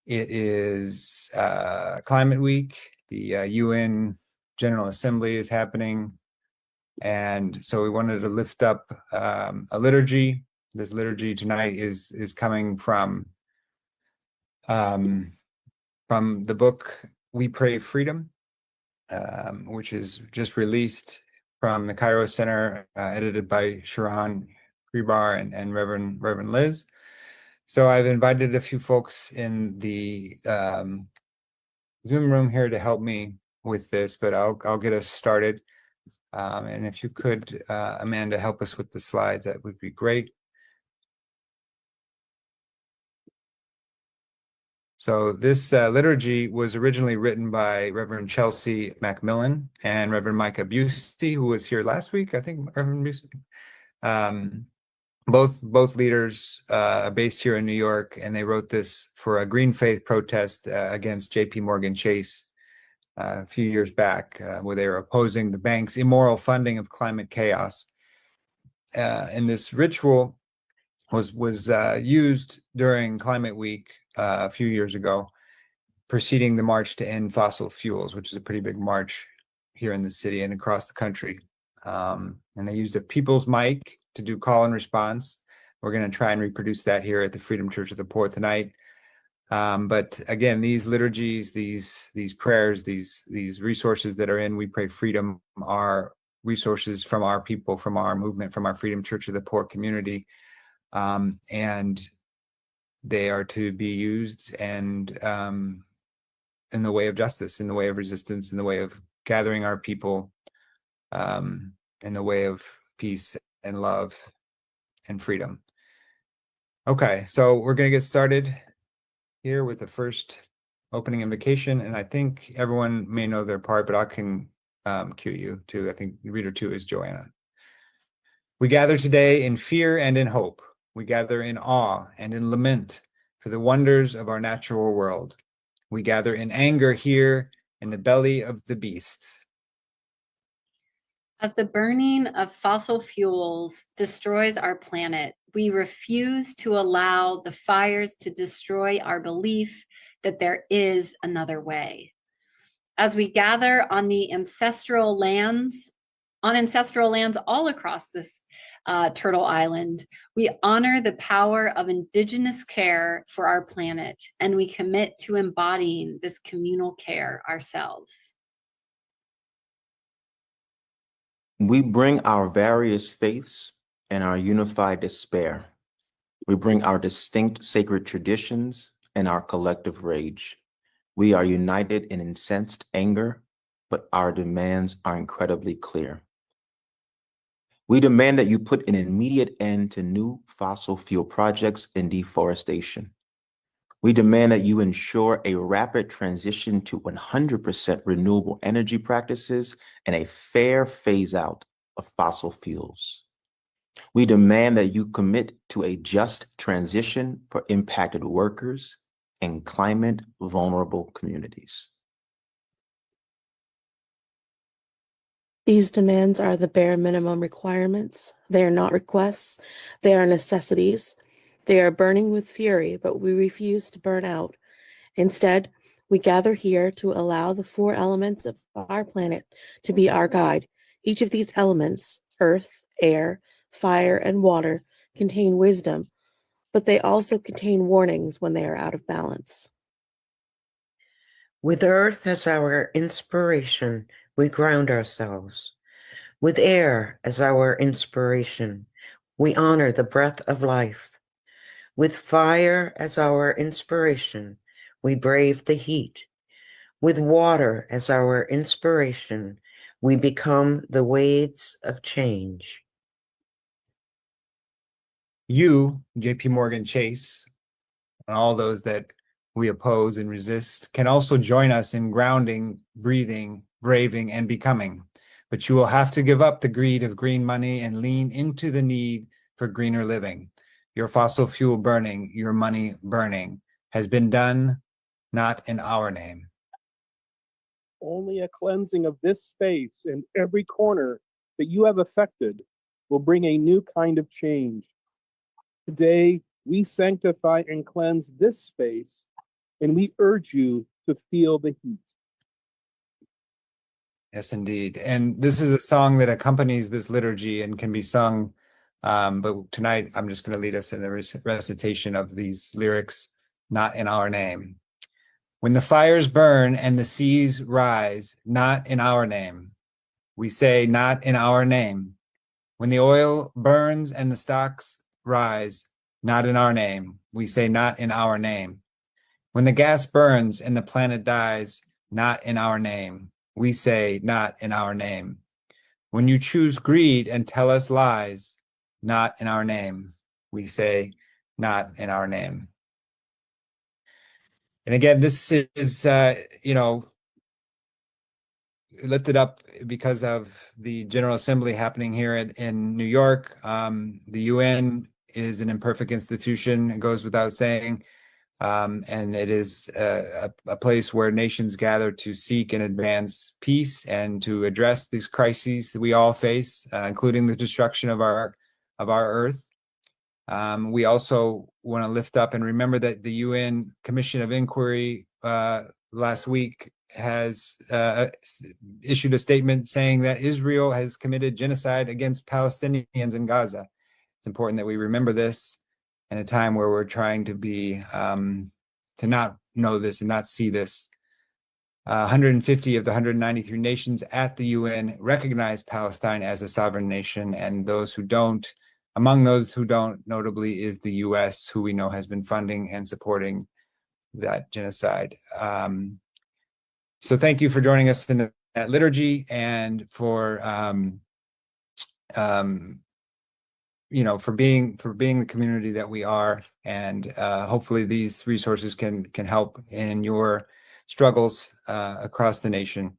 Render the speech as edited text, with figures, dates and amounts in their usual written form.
It is Climate Week. The UN General Assembly is happening. And so we wanted to lift up a liturgy. This liturgy tonight is coming from the book We Pray Freedom, which is just released from the Cairo Center, edited by Sharon Kribar and Reverend Liz. So I've invited a few folks in the Zoom room here to help me with this, but I'll get us started. And if you could, Amanda, help us with the slides, that would be great. So this liturgy was originally written by Reverend Chelsea Macmillan and Reverend Micah Busey, who was here last week, I think, Reverend Busey. Both leaders are based here in New York, and they wrote this for a Green Faith protest against J.P. Morgan Chase a few years back, where they were opposing the bank's immoral funding of climate chaos. And this ritual was used during Climate Week a few years ago, preceding the March to End Fossil Fuels, which is a pretty big march here in the city and across the country. And they used a people's mic to do call and response. We're going to try and reproduce that here at the Freedom Church of the Poor tonight. But again, these liturgies, these prayers, these resources that are in We Pray Freedom are resources from our people, from our movement, from our Freedom Church of the Poor community. And they are to be used and in the way of justice, in the way of resistance, in the way of gathering our people, in the way of peace and love and freedom. Okay, so we're going to get started here with the first opening invocation, and I think everyone may know their part, but I can cue you too. I think reader 2 is Joanna. We gather today in fear and in hope. We gather in awe and in lament for the wonders of our natural world. We gather in anger here in the belly of the beasts. As the burning of fossil fuels destroys our planet, we refuse to allow the fires to destroy our belief that there is another way. As we gather on ancestral lands all across this Turtle Island, we honor the power of Indigenous care for our planet, and we commit to embodying this communal care ourselves. We bring our various faiths and our unified despair. We bring our distinct sacred traditions and our collective rage. We are united in incensed anger, but our demands are incredibly clear. We demand that you put an immediate end to new fossil fuel projects and deforestation. We demand that you ensure a rapid transition to 100% renewable energy practices and a fair phase out of fossil fuels. We demand that you commit to a just transition for impacted workers and climate vulnerable communities. These demands are the bare minimum requirements. They are not requests, they are necessities. They are burning with fury, but we refuse to burn out. Instead, we gather here to allow the 4 elements of our planet to be our guide. Each of these elements, earth, air, fire, and water, contain wisdom, but they also contain warnings when they are out of balance. With earth as our inspiration, we ground ourselves. With air as our inspiration, we honor the breath of life. With fire as our inspiration, we brave the heat. With water as our inspiration, we become the waves of change. You, J.P. Morgan Chase, and all those that we oppose and resist can also join us in grounding, breathing, braving, and becoming. But you will have to give up the greed of green money and lean into the need for greener living. Your fossil fuel burning, your money burning, has been done, not in our name. Only a cleansing of this space and every corner that you have affected will bring a new kind of change. Today, we sanctify and cleanse this space and we urge you to feel the heat. Yes, indeed. And this is a song that accompanies this liturgy and can be sung. But tonight, I'm just going to lead us in a recitation of these lyrics, not in our name. When the fires burn and the seas rise, not in our name. We say, not in our name. When the oil burns and the stocks rise, not in our name. We say, not in our name. When the gas burns and the planet dies, not in our name. We say, not in our name. When you choose greed and tell us lies, not in our name. We say, not in our name. And again, this is, lifted up because of the General Assembly happening here in New York. The UN is an imperfect institution, it goes without saying. And it is a place where nations gather to seek and advance peace and to address these crises that we all face, including the destruction of our earth. We also want to lift up and remember that the UN Commission of Inquiry last week has issued a statement saying that Israel has committed genocide against Palestinians in Gaza. It's important that we remember this in a time where we're trying to be to not know this and not see this. 150 of the 193 nations at the UN recognize Palestine as a sovereign nation, and among those who don't, notably is the US, who we know has been funding and supporting that genocide. So thank you for joining us in that liturgy and for for being the community that we are, and hopefully these resources can help in your struggles across the nation.